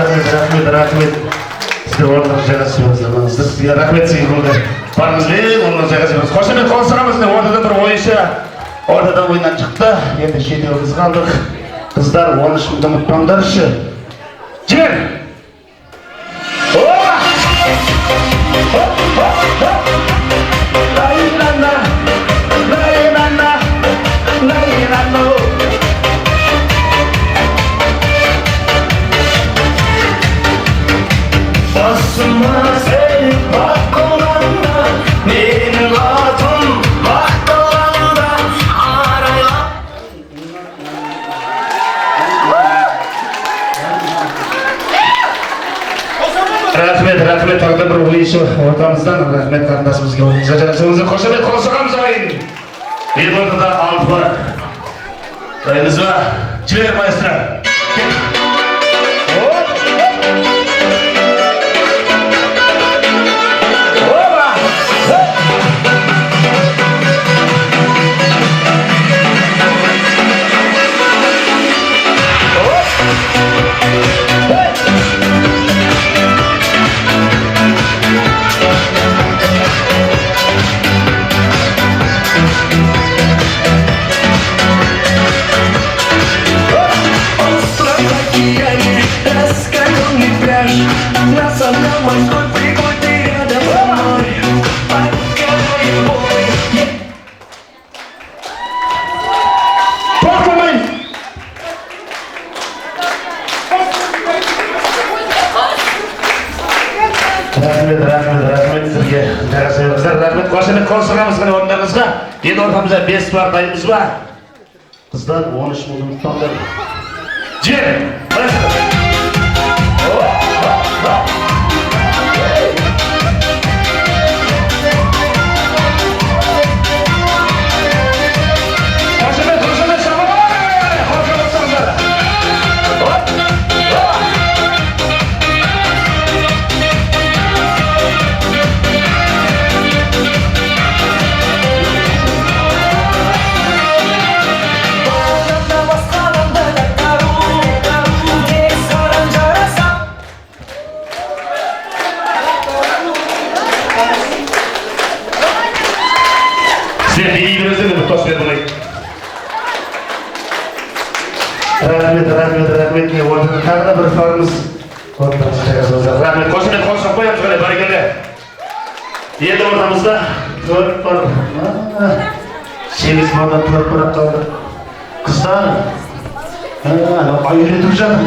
Rahmet. Sizde orada жайғасыңыз заманыңызда. Sizге рахмет сый болды. Барыңызбен, орнына жайғасыңыз. Қошемет қол сұрамыз, ортада бір ойыншы. Ортадан ойыннан шықты. Енді шетеуіміз қалдық. Қыздар 13 минут ұмытпаңдаршы. Жібер! Рахмет, тағы да бір ойыншы ортамыздан. Рахмет қарындасымызға ойынызға жарасыңызды. Қошемет қол соғамыз ойын. Ел ортада 6 бар. Дайыныз ба? Жібер, маэстро. Рахмет сізге. Рахмет, қошемет қол сұрамыз ғана орындарыңызға. Енді ортамызда 5 бар, дайынбыз ба? Қыздар 13 минут ұмытпаңдар. Жібер! Рахмет, не орнына тағы да бір сұрағымыз. Рахмет, қошемет қол соғып қоямыз ғалай, барекелді. Енді ортамызда 4 бар. 8 балдан 4 барап қалды. Қыздар, үйретіп жатыр.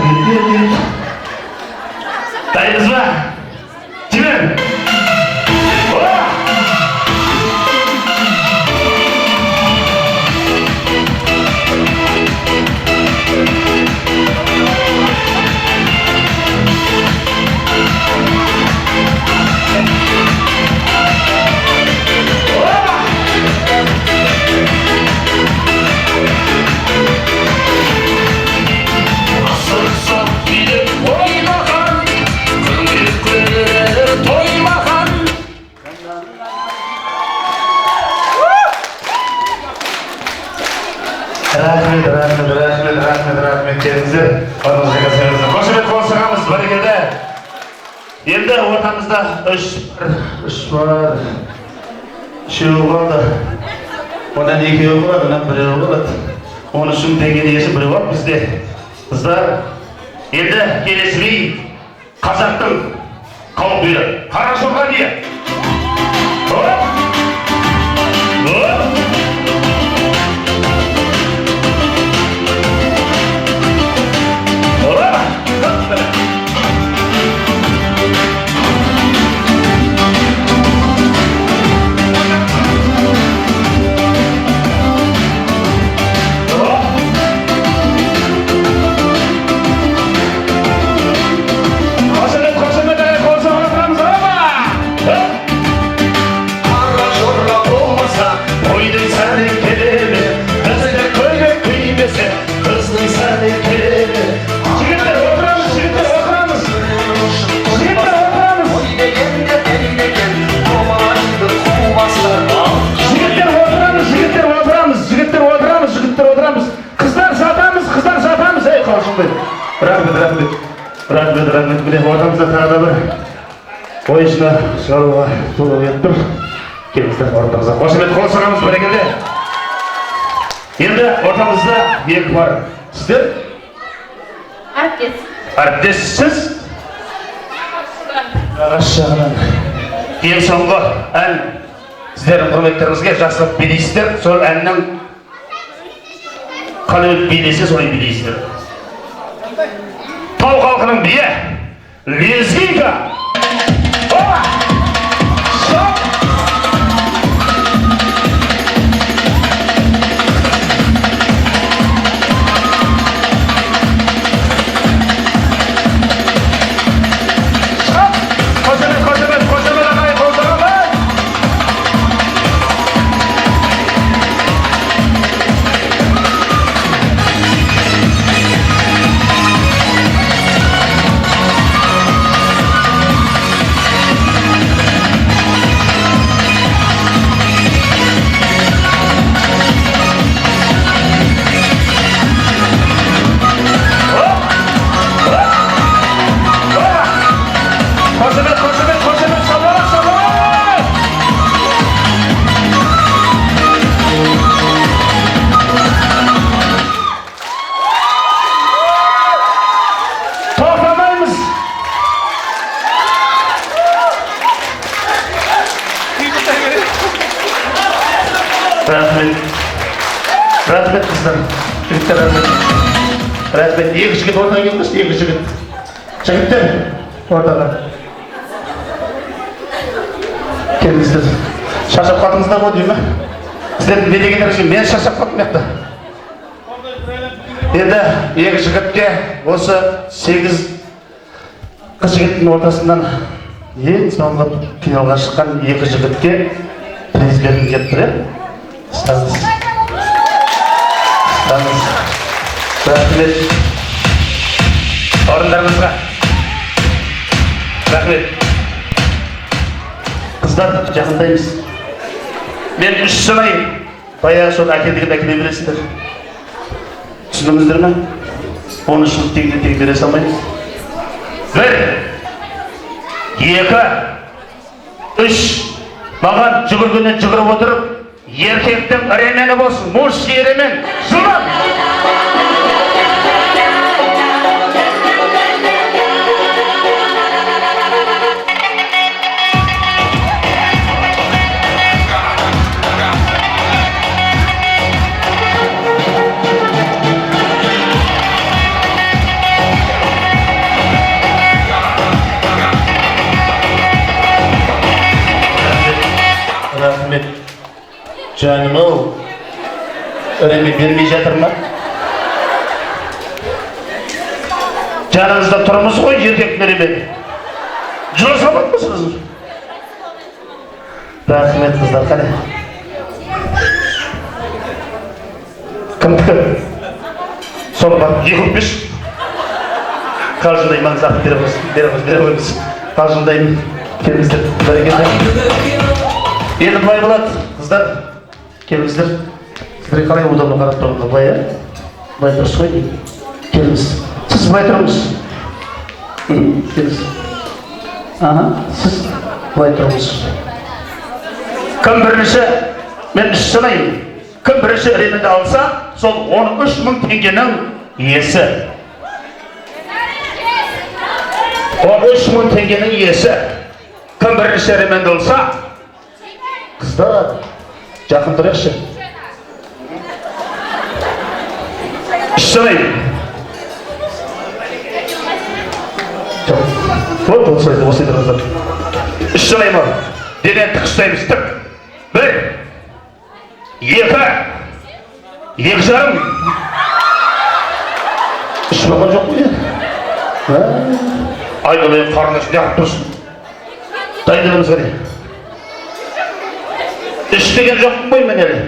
Дайынбыз ба? Жібер! Рахмет келіңіздер. Орныңызға келсеңіздер. Қошемет қол соғамыз, барекелді. Енді ортамызда 3 бар. 3 қалды. Одан 2 болады, одан 1 болады. 13 деген есі 1 бар бізде. Қыздар, енді келесі қазақтың қауқиы. Қарашоққа дейін. рахмет міне ортамызда тағы да бір ойыншыны шығаруға тура келіп тұр. Келіңіздер ортамызға қошемет қол соғамыз бәрекелді. Енді ортамызда екі бар. Сіздер? Әріптессіз? Ағаш жағынан ең соңғы ән сіздердің құрметтеріңізге жақсылап билейсіздер. Сол әннің қалай билесе солай билейсіздер. Тау халқының бие лезгинка. Рахмет қыздар, жігіттер рахмет. Рахмет, екі жігіт ортаға келіңіз, екі жігіт. Жігіттер, ортаға. Келіңіздер. Шаршап қалдыңыздар ма деймін? Сіздердің бедегендеріңізге мен шаршап қалдым яқты. Енді екі жігітке осы 8 қыз жігіттің ортасынан ең соңғы финалға шыққан екі жігітке приз бергім келіп тұр. Ұстаңыз. Рахмет. Орындарыңызға. Рахмет. Қыздар, жақындаймыз. Мен 3 санайын. Баяғы сол әкелдігін әкеле бересіздер. Түсініңіздер ме? 13 жыл тең бере салмаймыз. 1, 2, 3. Маған жүгіргеннен жүгіріп отырып, еркектің іремені болсын, мужский іремен. Жылап! Рахмет. Жаным-ау, іреме бермей жатыр ма? Жаныңызда тұрмыз ғой, еркектің іремен. Жылы салмақ мısınız? Рахмет қыздар, қане. Кімдікі? Соны бар, 2-5. Қалжыңдай маңызақ береміз. Қалжыңдаймын. Келіңіздер, бәрекелді. Енді былай болады, қыздар, келіңіздер. Сіздерге қалай удобно қарап тұрғанда былай, былай дұрыс қой деймін. Келіңіз. Сіз былай тұрыңыз. Келіңіз. Сіз былай тұрыңыз. Кім бірінші, мен 3 санайын. Кім бірінші іременді алса, сол 13.000 теңгенің иесі. 13.000 теңгенің иесі. Кім бірінші іременді алса, қыздар, жақын тұрайықшы. 3 санайын. Вот, осы тұрыңыздар. 3 санайын бар. Денен тік ұстаймыз, тік. 1, 2, 2,5. 3 болған жоқ қой. Айналайын қарны ішінде ағып тұрсын. Дайындығымыз қане. 3 деген жоқпын ғой мен әлі.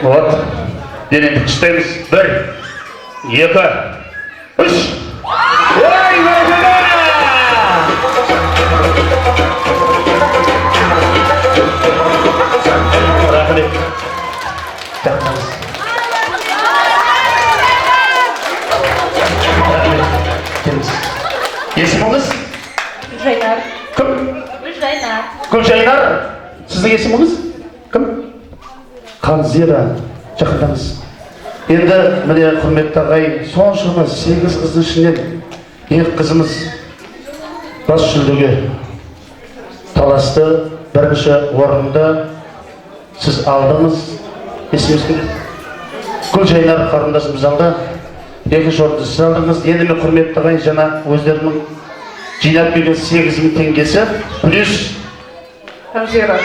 Вот. Денен тік ұстаймыз. 1, 2, 3. Ой, рахмет. Гүлжайнар, сіздің есіміңіз кім? Қанзира, жақындаңыз. Енді міне құрметті ағай, соншама 8 қыздың ішінен екі қызымыз бас жүлдеге таласты. Бірінші орында сіз алдыңыз. Есіміңіз кім? Гүлжайнар қарындасымыз алды. Екінші орынды сіз алдыңыз. Енді мен құрметті ағай, жаңа өздерінің жинап берген 8.000 теңгесі плюс Қанзира.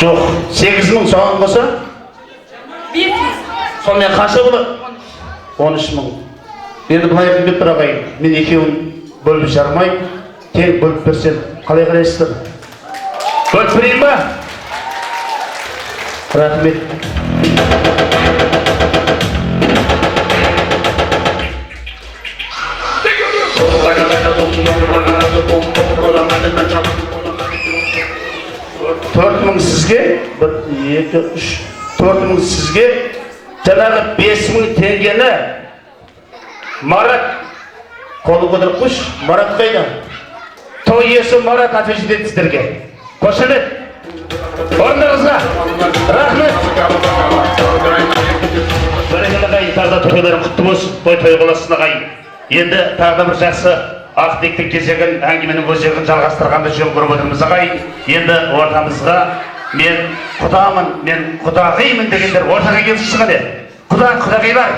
жоқ, 8.000 соған қоса? Сонымен қанша болады? 13.000. Енді былай қымбет бір ағайын, мен екеуін бөліп жармай, тең бөліп берсем, қалай қарайсыздар? Бөліп берейін ба? Рахмет. $4.000 сізге, 1, 2, 3, $4.000 сізге, жаңағы 5.000 теңгені Марат қолы көтеріп қойшы. Марат қайда? Той иесі Марат отвечать етеді сіздерге. Қошемет. Орындарыңызға. Рахмет. Бәрекелді ағайын, тағы да тойларың құтты болсын. Той боласың ағайын. Енді тағы да бір жақсы ақтектің кезегін, әңгіменің өзегін жалғастырғанды жөн көріп отырмыз ағайын. Енді ортамызға мен құдамын, мен құдағимын дегендер ортаға келіп шығады. Құдағилар.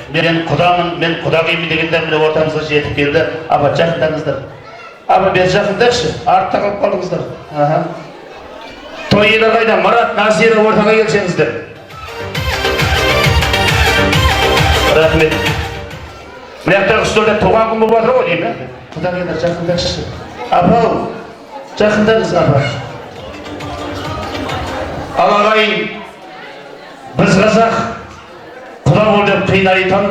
Мен құдамын, мен құдағимын дегендер міне ортамызға жетіп келді. Аба, жақындаңыздар. Аба, бер жақындақшы, артта қалып қалдыңыздар. Той иелері қайда? Марат, Назира ортаға келсеңіздер. Рахмет. Мынаяқтағы үстелде туған күн болып жатыр ғой деймін. Құдағилар, жақындақшы. Апау, жақындаңыз апа. Ал ағайын, біз қазақ құда бол деп қинайтын,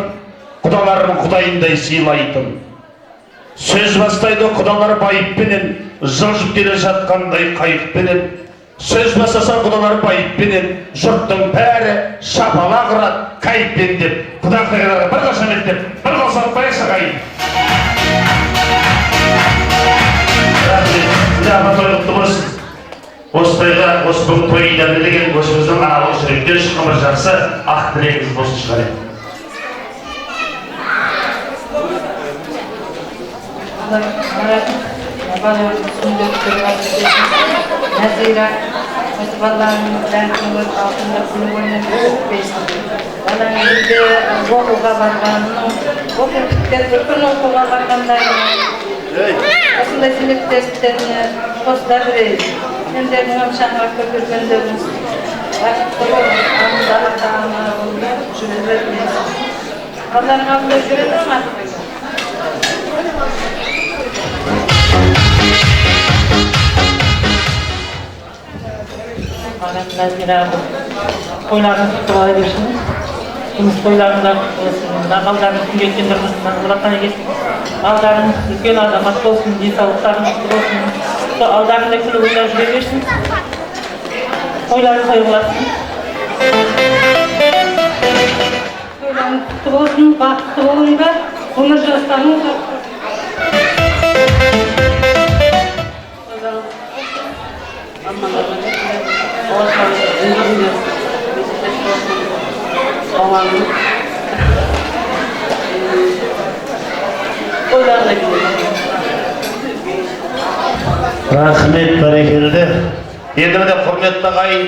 құдаларын құдайындай сыйлайтын. Сөз бастайды құдалар байыппенен, жылжып келе жатқандай қайықпенен. Сөз бастаса құдалар байыппенен, жұрттың бәрі шапалақ ұрады кайыппен деп. Құдағиларға бір қошемет деп, бір қол соқпайықшы ағайын. Тойлықты болсын. Осы тойға, осы бүгін той иелері деген көшіміздің аналық жүректен шыққан бір жақсы ақ тілегіміз болсын шығар еді. Назира, осы баланың бәрінің өз алтында күні бойына өтпейсін. Баланың үйде оқуға барғанының, бір күн оқуға барғандайының, осындай себептеріне қосыла берейін. Сендердің шаңырақ көтергендеріңіз бақытты болып, ағымдағы жүре бермейсін. Алланың алдында жүре ме? Назира, тойларыңыз құтты бола берсін. Жұмыс тойларыңызда құтты болсын. Балдарыңыз күнге өткендеріңіз маңғылақтан келсін. Балдарыңыз үлкен азамат болсын, денсаулықтарыңыз құтты болсын. Алдарында күні ойда жүре берсін. Тойларыңыз той боласын. Тойларыңыз құтты болсын, бақытты болыңдар, өмір жастарыңыздар. Рахмет, бәрекелді. Енді міне құрметті ағайын,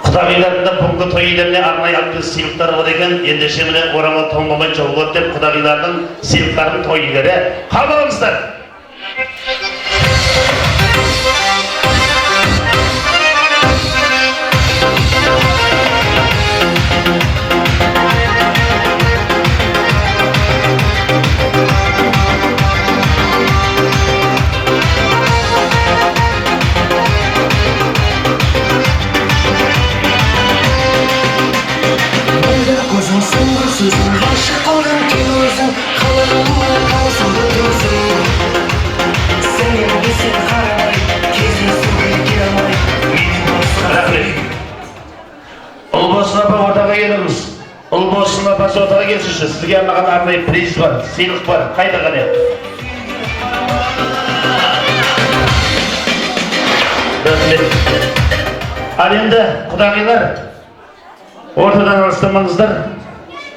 құдағиларында бүгінгі той иелеріне арнайы алып сыйлықтар бар екен. Ендеше міне орамал толмамай жол болады деп құдағилардың сыйлықтарын той иелері қабыл алыңыздар. Сізге арнаған арнайы приз бар, сыйлық бар. Қайда қане? Рахмет. Ал енді құдағилар, ортадан алыстамаңыздар.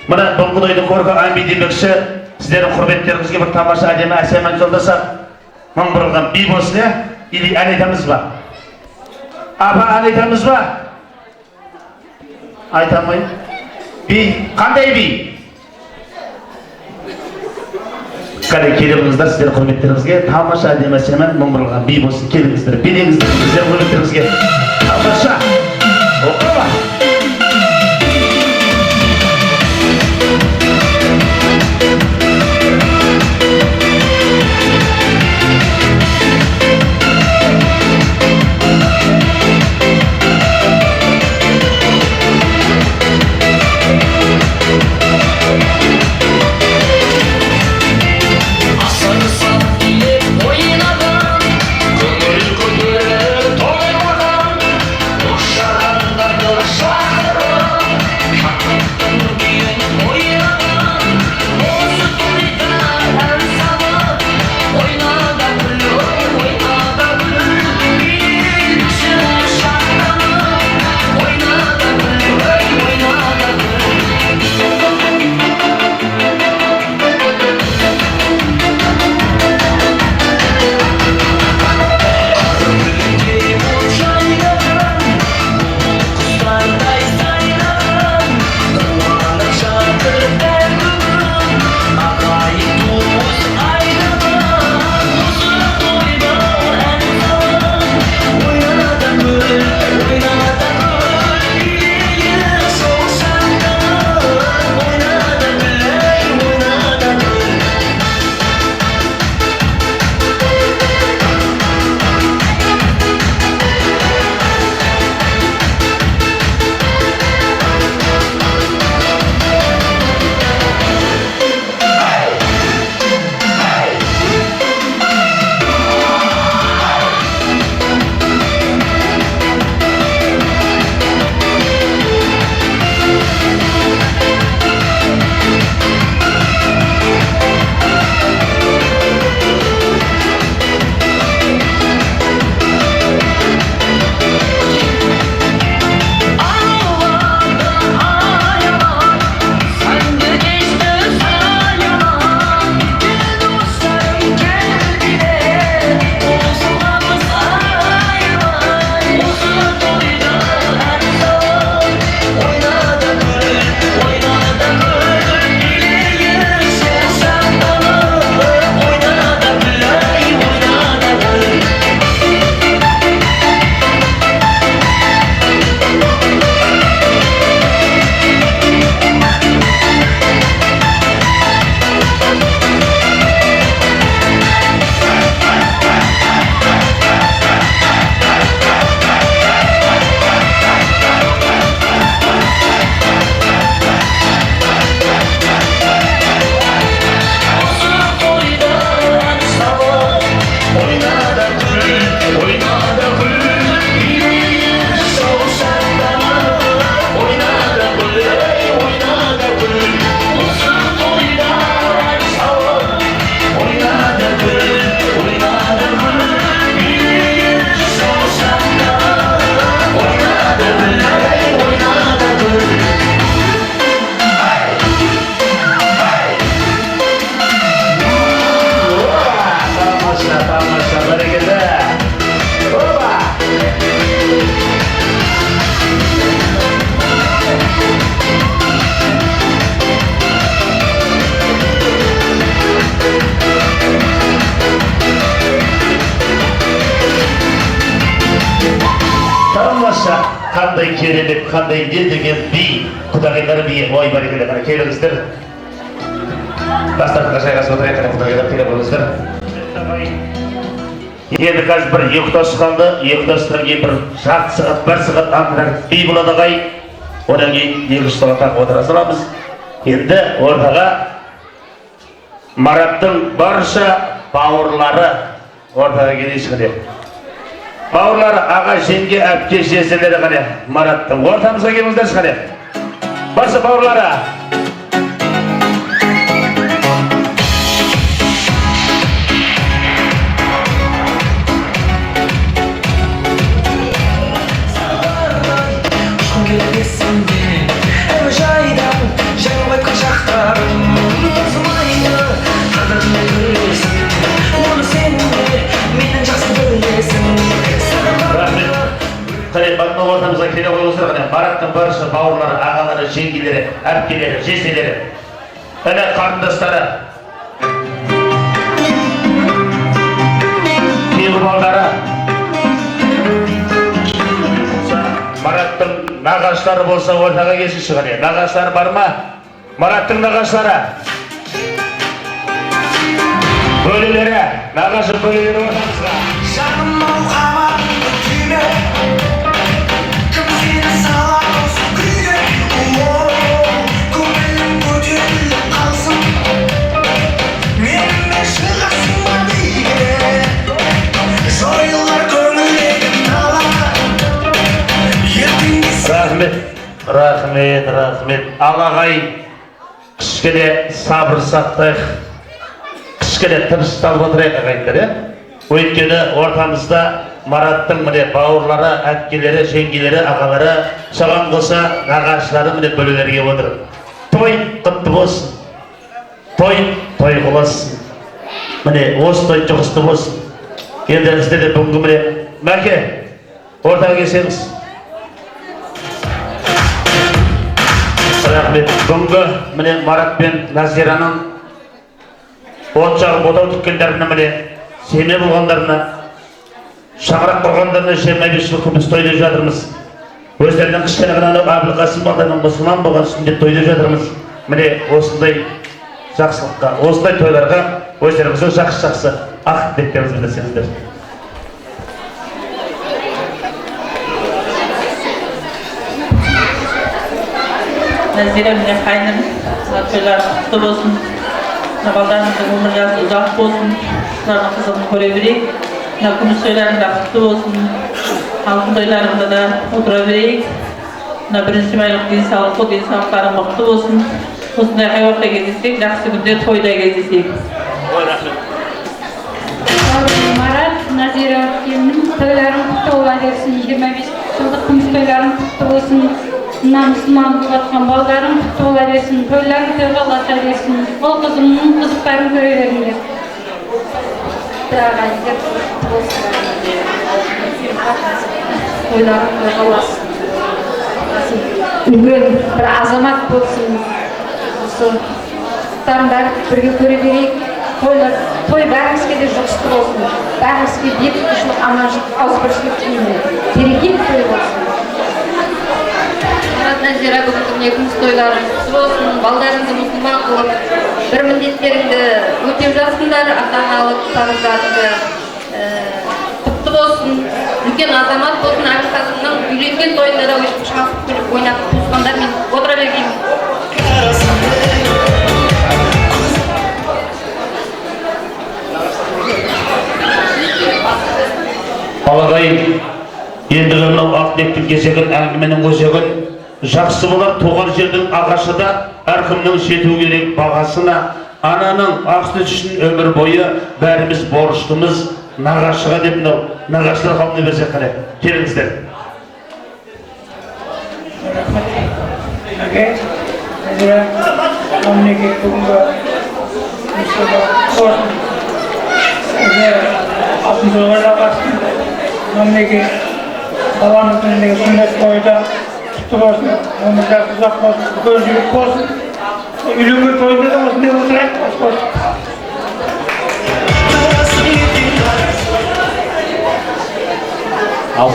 Мына бұл құдайдың көркі әмбей демекші, сіздердің құрметтеріңізге бір тамаша әдемі әсем ән жолдасақ, мың бұрылған би болсын, или ән айтамыз ба? Апа, ән айтамыз ба? Айтамай. Би, қандай би? Қане келіңіздер, сіздер құрметтеріңізге тамаша әдемі әсем ән, мың бұрылған би болсын, келіңіздер, билеңіздер, сіздер құрметтеріңізге тамаша. Оқыма. Қандай керемет, қандай не деген би, құдағилар би, ой барекелі, қана келіңіздер. Дастарханға жайғасып отырайық, қана құдағилар келе болыңыздар. Енді қазір бір ұйықтасып қалды, ұйықтастырып кейін бір жарты сағат, бір сағат аңғырар би болады ағай. Одан кейін екі сағат отыра саламыз. Енді ортаға Мараттың барша бауырлары ортаға келейік қане. Бауырлары, аға, жеңге, әпке, жезделері қане. Мараттың ортамызға келіңіздер қане. Барша бауырлары. қане батпақ ортамызға келе қойыңыздар қане. Мараттың барша бауырлары, ағалары, жеңгелері, әпкелері, жеселері, әне қарындастары, кейбір балдары, Мараттың нағашылары болса ортаға келсінші қане. Нағашылары бар ма? Мараттың нағашылары, бөлелері, нағашы бөлелері ортамызға. Жаным ауғама күтіне, кім сені салар осы күйге. Көңілім көтеріліп қалсын, менімен шығасың ба биге. Жойылар көңілдегі нала, ертеңге Рахмет. Алағай, кішкене сабыр сақтайық, кішкене тынышталып отырайық ағайындар, өйткені ортамызда Мараттың міне бауырлары, әпкелері, жеңгелері, ағалары, соған қоса нағашылары міне бөлелерге отыр. Той құтты болсын, той болсын. Міне осы той жұғысты болсын. Енді сіздерде бүгінгі міне Мәке, ортаға келсеңіз. Рахмет. Бүгінгі міне Марат пен Назираның от жағып отау тіккендеріне міне семе болғандарына, шаңырақ құрғандарына 25 жыл күміс тойлап жатырмыз. Өздерінің кішкене ғана Әбілқасым балдарының мұсылман болған үстінде тойлап жатырмыз. Міне осындай жақсылыққа, осындай тойларға өздеріңіздің жақсы ақ тілектеріңізді білдірсеңіздер. Назира мен қайным, тойларыңыз құтты болсын. Балдарыңыздың өмір жасы ұзақ болсын. Құлардың қызығын көре берейік. Күміс тойларыңда құтты болсын. Алтын тойларыңда да отыра берейік. Бірінші майлық денсаулық, денсаулықтарың мықты болсын. Осындай қайуақта кездесек, жақсы күнде тойда кездесек. Марат, Назира келінім, тойларың құтты бола берсін. 25 жылдық күміс тойларың құтты болсын. Мұсылман болған балдарың құтты бола берсін. Тойларың тойға ұласа берсін. Ол қызымның қызықтарын көре беріңдер. Тойларың тойға ұласын. Үлген бір азамат болсын. Осы құттарын бәрі бірге көре берейік. Той бәрімізге де жұғысты болсын. Бәрімізге бейбітшілік, аманшылық, ауызбіршілік тілеймін. Берекелі той болсын. Назира, бүгінгі күміс тойларың құтты болсын, балдарыңды мұсылман қылып, бір міндеттеріңді өтеп жатсыңдар, ата-аналық парыздарыңды құтты болсын, үлкен азамат болсын. Әбілқасымның үйленген тойында да шақырып күліп ойнап туысқандармен отыра бергеймін. Балағай, ендігі мынау ақ-тілектің кесегін, әңгіменің өзегін жақсы болар. Туған жердің ағашы да әркімнің жету керек бағасына. Ананың ақ сүті үшін өмір бойы бәріміз борыштымыз нағашыға деп мынау нағашылар қалпына берсек қане. Келіңіздер. Назира, мемлекет бүгінгі алтын тойға жалғасын. Мемлекет баланың күніндегі сүннет тойда құтты болсын, өмір жасы ұзақ болсын, үлкен жүйрік болсын. Үйленген тойында да осындай отырайық. Ал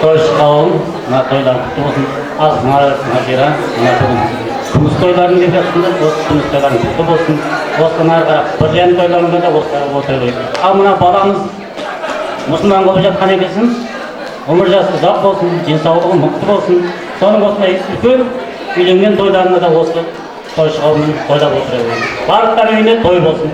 той шықауын, мына тойлар құтты болсын. Аз Назира, мына бүгін күміс тойларын деп жатсыңдар, осы күміс тойларын құтты болсын. Осыдан ары қарап бір жан тойларында да осылай отыра берейік. Ал мына балаңыз мұсылман болып жатқан екенсің, өмір жасы ұзақ болсын, денсаулығы мықты болсын. Соның осындай үлкен үйленген тойларында да осы той шығаумен тойлап отыра берейік. Барлықтар үйіне той болсын.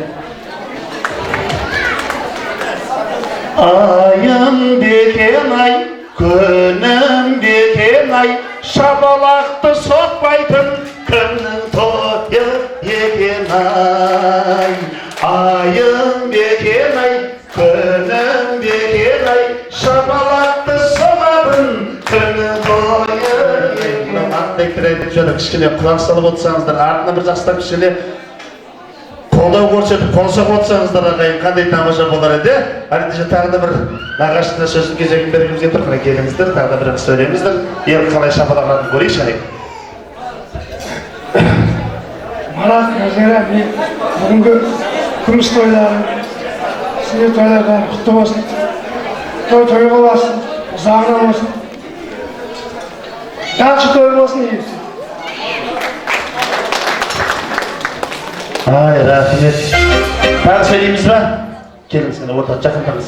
Айым бекен-ай, күнім бекен-ай, шапалақты соқпайтын кімнің тойы екен-ай. Айым бекен-ай, күнім бекен-ай, шапалақты соғатын кімнің тойы екен-ай. Ақтайттыр айтып жөні кішкене құлақ салып отырсаңыздар, артына бір жастар кішкене қолдау көрсетіп қол соғып отырсаңыздар ағайын қандай тамаша болар еді. Ендеше тағы да бір нағашына сөздің кезегін бергімізге тұр. Қана келіңіздер, тағы да бір сөйлеңіздер. Ел қалай шапалағанын көрейікші ағайын. Марат, Назира, мен бүгінгі күміс тойларын, сізге тойлардан құтты болсын. Той болсын, ұзағынан болсын. Жақсы той болсын, егесі. Ай, рахмет. Тағы сөйлейміз ба? Келіңіз, ортаға жақындаңыз.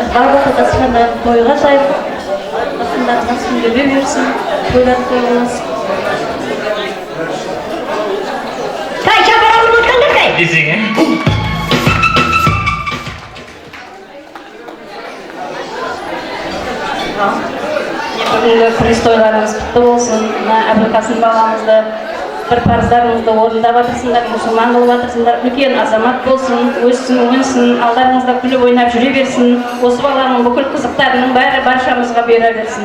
Барлығы да сығандар тойға жайып, басындар насым дөбе берсін, тойлар той болсын. Қай, шапаралып отырғандар қай? Десең, Бүгінгі күміс тойларыңыз құтты болсын. Әбілқасым баламызды бір парыздарыңызды орындап жатырсыңдар, мұсылман болып жатырсыңдар, үлкен азамат болсын, өссін, өнсін, алдарыңызда күліп ойнап жүре берсін. Осы баланың бүкіл қызықтарының бәрі баршамызға бұйыра берсін.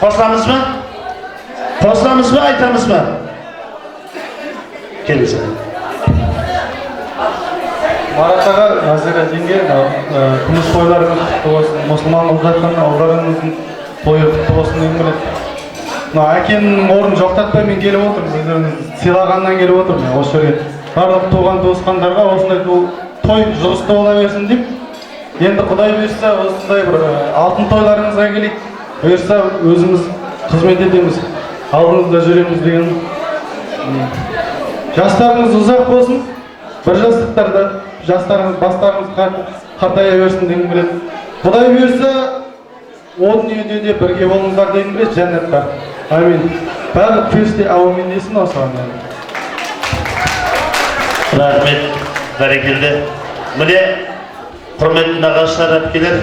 қосыламыз ба? Қосыламыз ба, айтамыз ба? Келіңіз. Марат аға, Назира жеңге, күміс тойларыңыз құтты болсын, мұсылман болып жатқан ауылдарыңыздың тойы құтты болсын деймін келеді. Әкенің орнын жоқтатпай мен келіп отырмын, өздеріңізді сыйлағаннан келіп отырмын. Осы жерге барлық туған туысқандарға осындай той жұғысты бола берсін деп. Енді Құдай бұйырса, осындай бір алтын тойларыңызға келейік. Бұйырса өзіміз қызмет етеміз, алдыңызда жүреміз деген. Жастарыңыз ұзақ болсын, бір жастықтарда жастарыңыз бастарыңыз қартая берсін деген келеді. Құдай бұйырса, о дүниеде де бірге болыңыздар деген келеді, жәннаттар. Амин. Барлық періште әумин десін осыған. Рахмет, бәрекелді. Міне, құрметті нағашылар, әпкелер,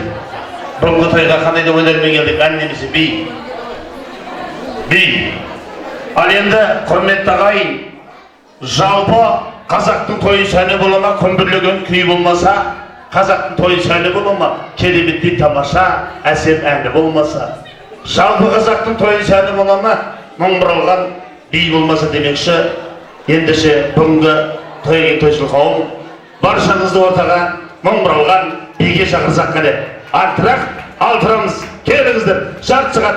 бүгінгі тойға қандай да ойлармен келдік, ән немесе би. Ал енді, құрметті ағайын, жалпы қазақтың тойы сәні бола ма, күмбірлеген күй болмаса, қазақтың тойы сәні бола ма, кереметтей тамаша, әсем әні болмаса. Жалпы қазақтың тойы сәні бола ма, мұң бұралған би болмаса демекші, ендеше бүгінгі тойға тойшыл қауым, баршаңызды ортаға мұң бұралған биге шақырсақ қане. Артырақ, алтырамыз, келіңіздер, жарты сағат